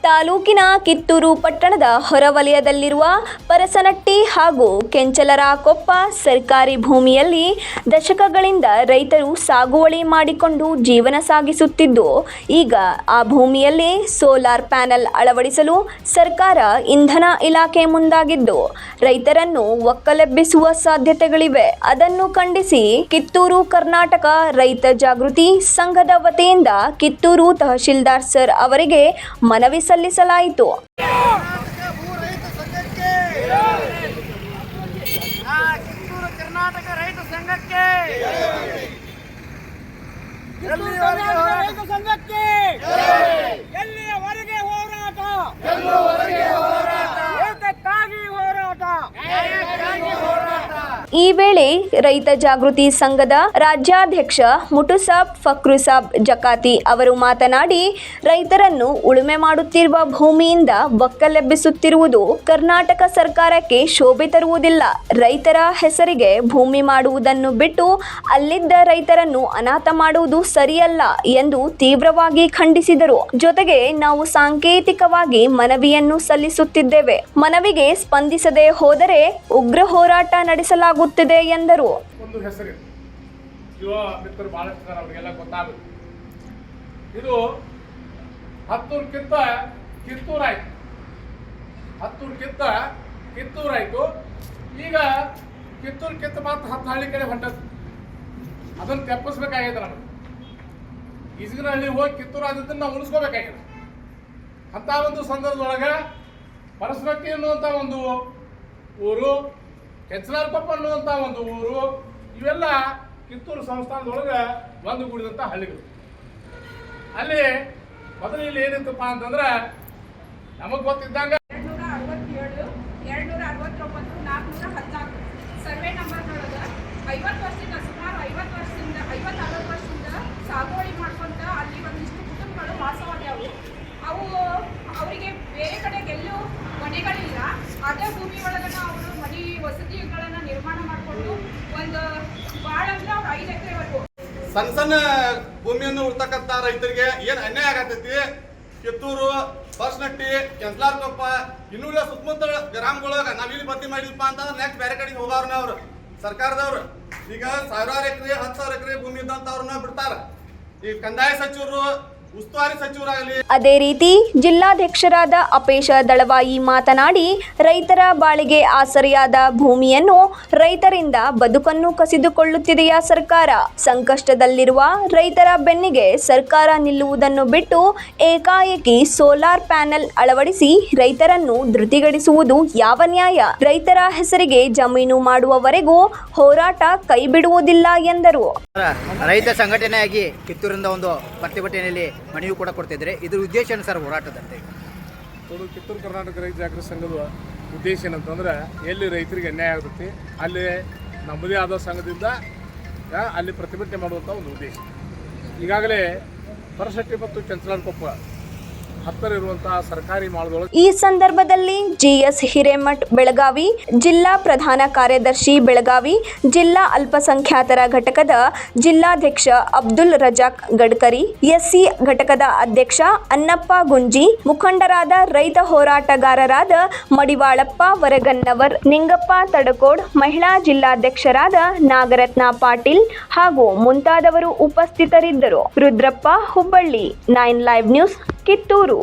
ತಾಲೂಕಿನ ಕಿತ್ತೂರು ಪಟ್ಟಣದ ಹೊರವಲಯದಲ್ಲಿರುವ ಪರಸನಟ್ಟಿ ಹಾಗೂ ಕೆಂಚಲರಕೊಪ್ಪ ಸರ್ಕಾರಿ ಭೂಮಿಯಲ್ಲಿ ದಶಕಗಳಿಂದ ರೈತರು ಸಾಗುವಳಿ ಮಾಡಿಕೊಂಡು ಜೀವನ ಸಾಗಿಸುತ್ತಿದ್ದು, ಈಗ ಆ ಭೂಮಿಯಲ್ಲಿ ಸೋಲಾರ್ ಪ್ಯಾನೆಲ್ ಅಳವಡಿಸಲು ಸರ್ಕಾರ ಇಂಧನ ಇಲಾಖೆ ಮುಂದಾಗಿದ್ದು, ರೈತರನ್ನು ಒಕ್ಕಲೆಬ್ಬಿಸುವ ಸಾಧ್ಯತೆಗಳಿವೆ. ಅದನ್ನು ಖಂಡಿಸಿ ಕಿತ್ತೂರು ಕರ್ನಾಟಕ ರೈತ ಜಾಗೃತಿ ಸಂಘದ ವತಿಯಿಂದ ಕಿತ್ತೂರು ತಹಶೀಲ್ದಾರ್ ಸರ್ ಅವರಿಗೆ ಮನವಿ ಸಲ್ಲಿಸಲಾಯಿತು. ಕರ್ನಾಟಕ ರೈತ ಸಂಘಕ್ಕೆ ಎಲ್ಲಿಯವರೆಗೆ ಹೋರಾಟ, ಏತಕ್ಕಾಗಿ ಹೋರಾಟ. ಈ ವೇಳೆ ರೈತ ಜಾಗೃತಿ ಸಂಘದ ರಾಜ್ಯಾಧ್ಯಕ್ಷ ಮುಟುಸಾಬ್ ಫಕ್ರುಸಾಬ್ ಜಕಾತಿ ಅವರು ಮಾತನಾಡಿ, ರೈತರನ್ನು ಉಳುಮೆ ಮಾಡುತ್ತಿರುವ ಭೂಮಿಯಿಂದ ಒಕ್ಕಲೆಬ್ಬಿಸುತ್ತಿರುವುದು ಕರ್ನಾಟಕ ಸರ್ಕಾರಕ್ಕೆ ಶೋಭೆ ತರುವುದಿಲ್ಲ. ರೈತರ ಹೆಸರಿಗೆ ಭೂಮಿ ಮಾಡುವುದನ್ನು ಬಿಟ್ಟು ಅಲ್ಲಿದ್ದ ರೈತರನ್ನು ಅನಾಥ ಮಾಡುವುದು ಸರಿಯಲ್ಲ ಎಂದು ತೀವ್ರವಾಗಿ ಖಂಡಿಸಿದರು. ಜೊತೆಗೆ ನಾವು ಸಾಂಕೇತಿಕವಾಗಿ ಮನವಿಯನ್ನು ಸಲ್ಲಿಸುತ್ತಿದ್ದೇವೆ. ಮನವಿಗೆ ಸ್ಪಂದಿಸದೆ ಹೋದರೆ ಉಗ್ರ ಹೋರಾಟ ನಡೆಸಲಾಗುತ್ತದೆ ಎಂದರು. ಒಂದು ಹೆಸರು ಯುವ ಮಿತ್ರರು ಬಹಳಷ್ಟು ಜನ ಅವರಿಗೆಲ್ಲ ಗೊತ್ತಾಗುತ್ತೆ. ಇದು ಹತ್ತೂರ್ಕಿಂತ ಕಿತ್ತೂರಾಯ್ತು, ಹತ್ತೂರ್ಕಿಂತ ಕಿತ್ತೂರಾಯ್ತು. ಈಗ ಕಿತ್ತೂರ್ಕಿಂತ ಮಾತ್ರ 10 ಹಳ್ಳಿ ಕಡೆ ಹೊಂಟದ್ದು. ಅದನ್ನು ತೆಪ್ಪಿಸ್ಬೇಕಾಗಿದೆ. ನಮಗೆ ಈಜಗನಹಳ್ಳಿ ಹೋಗಿ ಕಿತ್ತೂರು ಆದದ್ದನ್ನು ನಾವು ಉಳಿಸ್ಕೋಬೇಕಾಗಿದೆ. ಅಂತ ಒಂದು ಸಂದರ್ಭದೊಳಗೆ ಪರಸನಟ್ಟಿ ಅನ್ನುವಂಥ ಒಂದು ಊರು, ಕೆಂಚಲರಕೊಪ್ಪ ಅನ್ನುವಂಥ ಒಂದು ಊರು, ಇವೆಲ್ಲ ಕಿತ್ತೂರು ಸಂಸ್ಥಾನದೊಳಗೆ ಒಂದುಗೂಡಿದಂಥ ಹಳ್ಳಿಗಳು. ಅಲ್ಲಿ ಮೊದಲು ಇಲ್ಲಿ ಏನಿತ್ತಪ್ಪ ಅಂತಂದ್ರೆ ನಮಗೆ ಗೊತ್ತಿದ್ದಂಗೆ 267, 269, 414 ಸರ್ವೆ ನಂಬರ್ನೊಳಗೆ 50 ವರ್ಷದಿಂದ ಸುಮಾರು 50 ವರ್ಷದಿಂದ ಸಾಗುವಳಿ ಮಾಡ್ಕೊಂತ ಅಲ್ಲಿ ಒಂದಿಷ್ಟು ಕುಟುಂಬಗಳು ವಾಸವಾಗ್ಯಾವು. ಅವರಿಗೆ ಬೇರೆ ಕಡೆಗೆ ಎಲ್ಲೂ ಮನೆಗಳಿಲ್ಲ. ಅದೇ ಭೂಮಿ ಒಳಗನ ಅವರು ಮನೆ ವಸತಿಗಳನ್ನು ನಿರ್ಮಾಣ ಮಾಡಿಕೊಂಡು ಒಂದು ಭಾಳ ಅಂದ್ರೆ ಅವ್ರು 5 ಎಕರೆವರೆಗೂ ಸಣ್ಣ ಸಣ್ಣ ಭೂಮಿಯನ್ನು ಉಳ್ತಕ್ಕಂಥ ರೈತರಿಗೆ ಏನು ಅನ್ಯಾಯ ಆಗತೈತಿ. ಕಿತ್ತೂರು, ಪರಸನಟ್ಟಿ, ಕೆಂಚಲರಕೊಪ್ಪ ಇನ್ನುಳಿದ ಸುತ್ತಮುತ್ತ ಗ್ರಾಮಗಳೊಳಗೆ ನಾವು ಇಲ್ಲಿ ಭರ್ತಿ ಮಾಡಿದಪ್ಪ ಅಂತಂದ್ರೆ ನೆಕ್ಸ್ಟ್ ಬೇರೆ ಕಡೆಗೆ ಹೋಗೋರ್ನ ಅವರು ಸರ್ಕಾರದವ್ರು ಈಗ 1000 ಎಕರೆ 10,000 ಎಕರೆ ಭೂಮಿ ಇದ್ದಂಥವ್ರನ್ನ ಬಿಡ್ತಾರ. ಈ ಕಂದಾಯ ಸಚಿವರು, ಉಸ್ತುವಾರಿ ಸಚಿವರಾಗಲಿ. ಅದೇ ರೀತಿ ಜಿಲ್ಲಾಧ್ಯಕ್ಷರಾದ ಅಪೇಶ ದಳವಾಯಿ ಮಾತನಾಡಿ, ರೈತರ ಬಾಳಿಗೆ ಆಸರೆಯಾದ ಭೂಮಿಯನ್ನು ರೈತರಿಂದ ಬದುಕನ್ನು ಕಸಿದುಕೊಳ್ಳುತ್ತಿದೆಯಾ ಸರ್ಕಾರ? ಸಂಕಷ್ಟದಲ್ಲಿರುವ ರೈತರ ಬೆನ್ನಿಗೆ ಸರ್ಕಾರ ನಿಲ್ಲುವುದನ್ನು ಬಿಟ್ಟು ಏಕಾಏಕಿ ಸೋಲಾರ್ ಪ್ಯಾನೆಲ್ ಅಳವಡಿಸಿ ರೈತರನ್ನು ಧೃತಿಗಡಿಸುವುದು ಯಾವ ನ್ಯಾಯ? ರೈತರ ಹೆಸರಿಗೆ ಜಮೀನು ಮಾಡುವವರೆಗೂ ಹೋರಾಟ ಕೈಬಿಡುವುದಿಲ್ಲ ಎಂದರು. ರೈತ ಸಂಘಟನೆಯಾಗಿ ಕಿತ್ತೂರಿಂದ ಒಂದು ಪ್ರತಿಭಟನೆಯಲ್ಲಿ ಮನವಿ ಕೂಡ ಕೊಡ್ತಿದ್ರೆ ಇದ್ರ ಉದ್ದೇಶ ಏನು ಸರ್ ಹೋರಾಟದಂತೆ? ಕಿತ್ತೂರು ಕರ್ನಾಟಕ ರೈತ ಜಾಗೃತಿ ಸಂಘದ ಉದ್ದೇಶ ಏನಂತಂದ್ರೆ, ಎಲ್ಲಿ ರೈತರಿಗೆ ಅನ್ಯಾಯ ಆಗುತ್ತೆ ಅಲ್ಲಿ ನಮ್ಮದೇ ಆದ ಸಂಘದಿಂದ ಅಲ್ಲಿ ಪ್ರತಿಭಟನೆ ಮಾಡುವಂಥ ಒಂದು ಉದ್ದೇಶ. ಈಗಾಗಲೇ ಪರಸನಟ್ಟಿ ಮತ್ತು ಕೆಂಚಲರಕೊಪ್ಪ ಹತ್ತಿರ ಇರುವಂತಹ ಸರ್ಕಾರಿ ಮಾಳದೊಳಗೆ ಈ ಸಂದರ್ಭದಲ್ಲಿ ಜಿಎಸ್ ಹಿರೇಮಠ್ ಬೆಳಗಾವಿ, ಜಿಲ್ಲಾ ಪ್ರಧಾನ ಕಾರ್ಯದರ್ಶಿ ಬೆಳಗಾವಿ, ಜಿಲ್ಲಾ ಅಲ್ಪಸಂಖ್ಯಾತರ ಘಟಕದ ಜಿಲ್ಲಾಧ್ಯಕ್ಷ ಅಬ್ದುಲ್ ರಜಾಕ್ ಗಡ್ಕರಿ, ಎಸ್ಸಿ ಘಟಕದ ಅಧ್ಯಕ್ಷ ಅನ್ನಪ್ಪ ಗುಂಜಿ, ಮುಖಂಡರಾದ ರೈತ ಹೋರಾಟಗಾರರಾದ ಮಡಿವಾಳಪ್ಪ ವರಗನ್ನವರ್, ನಿಂಗಪ್ಪ ತಡಕೋಡ್, ಮಹಿಳಾ ಜಿಲ್ಲಾಧ್ಯಕ್ಷರಾದ ನಾಗರತ್ನ ಪಾಟೀಲ್ ಹಾಗೂ ಮುಂತಾದವರು ಉಪಸ್ಥಿತರಿದ್ದರು. Rudrappa Hubballi, 9 live news, Kittur.